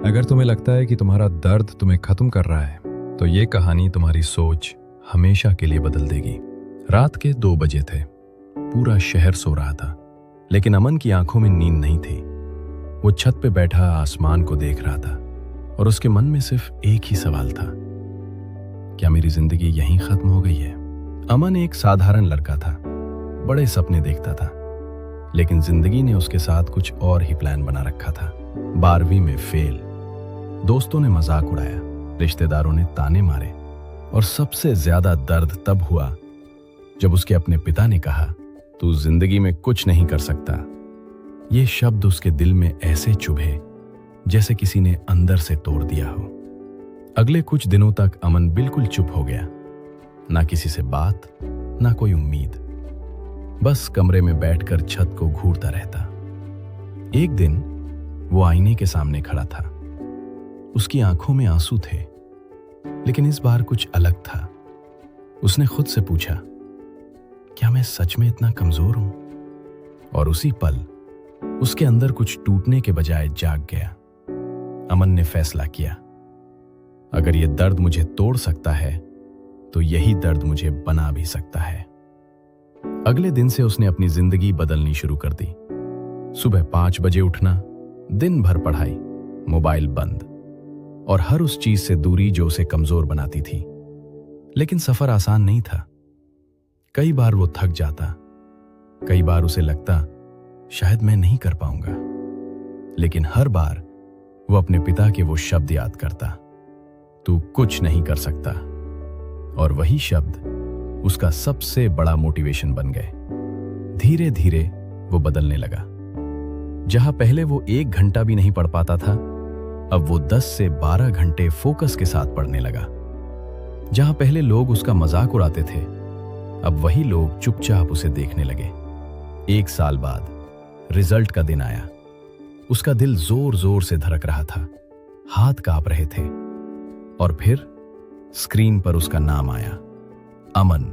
अगर तुम्हें लगता है कि तुम्हारा दर्द तुम्हें खत्म कर रहा है, तो ये कहानी तुम्हारी सोच हमेशा के लिए बदल देगी। रात के 2 बजे थे। पूरा शहर सो रहा था, लेकिन अमन की आंखों में नींद नहीं थी। वो छत पे बैठा आसमान को देख रहा था और उसके मन में सिर्फ एक ही सवाल था, क्या मेरी जिंदगी यहीं खत्म हो गई है? अमन एक साधारण लड़का था, बड़े सपने देखता था, लेकिन जिंदगी ने उसके साथ कुछ और ही प्लान बना रखा था। 12वीं में फेल, दोस्तों ने मजाक उड़ाया, रिश्तेदारों ने ताने मारे, और सबसे ज्यादा दर्द तब हुआ जब उसके अपने पिता ने कहा, तू जिंदगी में कुछ नहीं कर सकता। ये शब्द उसके दिल में ऐसे चुभे जैसे किसी ने अंदर से तोड़ दिया हो। अगले कुछ दिनों तक अमन बिल्कुल चुप हो गया, ना किसी से बात, ना कोई उम्मीद, बस कमरे में बैठकर छत को घूरता रहता। एक दिन वो आईने के सामने खड़ा था। उसकी आंखों में आंसू थे, लेकिन इस बार कुछ अलग था। उसने खुद से पूछा, क्या मैं सच में इतना कमजोर हूं? और उसी पल उसके अंदर कुछ टूटने के बजाय जाग गया। अमन ने फैसला किया, अगर ये दर्द मुझे तोड़ सकता है, तो यही दर्द मुझे बना भी सकता है। अगले दिन से उसने अपनी जिंदगी बदलनी शुरू कर दी। सुबह 5 बजे उठना, दिन भर पढ़ाई, मोबाइल बंद, और हर उस चीज से दूरी जो उसे कमजोर बनाती थी। लेकिन सफर आसान नहीं था। कई बार वो थक जाता, कई बार उसे लगता शायद मैं नहीं कर पाऊंगा, लेकिन हर बार वो अपने पिता के वो शब्द याद करता, तू कुछ नहीं कर सकता। और वही शब्द उसका सबसे बड़ा मोटिवेशन बन गए। धीरे धीरे वो बदलने लगा। जहां पहले वो 1 घंटा भी नहीं पढ़ पाता था, अब वो 10 से 12 घंटे फोकस के साथ पढ़ने लगा। जहां पहले लोग उसका मजाक उड़ाते थे, अब वही लोग चुपचाप उसे देखने लगे। 1 साल बाद रिजल्ट का दिन आया। उसका दिल जोर जोर से धड़क रहा था, हाथ कांप रहे थे, और फिर स्क्रीन पर उसका नाम आया, अमन,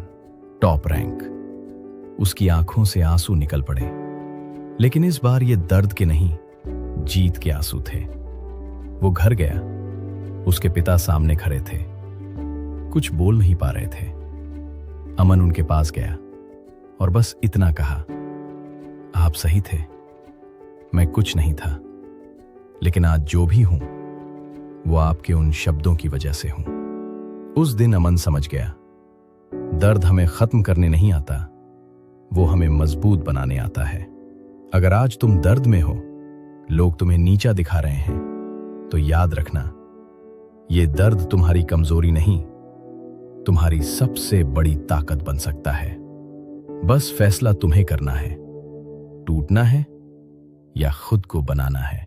टॉप रैंक। उसकी आंखों से आंसू निकल पड़े, लेकिन इस बार ये दर्द के नहीं, जीत के आंसू थे। वो घर गया। उसके पिता सामने खड़े थे, कुछ बोल नहीं पा रहे थे। अमन उनके पास गया और बस इतना कहा, आप सही थे, मैं कुछ नहीं था, लेकिन आज जो भी हूं वो आपके उन शब्दों की वजह से हूं। उस दिन अमन समझ गया, दर्द हमें खत्म करने नहीं आता, वो हमें मजबूत बनाने आता है। अगर आज तुम दर्द में हो, लोग तुम्हें नीचा दिखा रहे हैं, तो याद रखना, ये दर्द तुम्हारी कमजोरी नहीं, तुम्हारी सबसे बड़ी ताकत बन सकता है। बस फैसला तुम्हें करना है, टूटना है या खुद को बनाना है।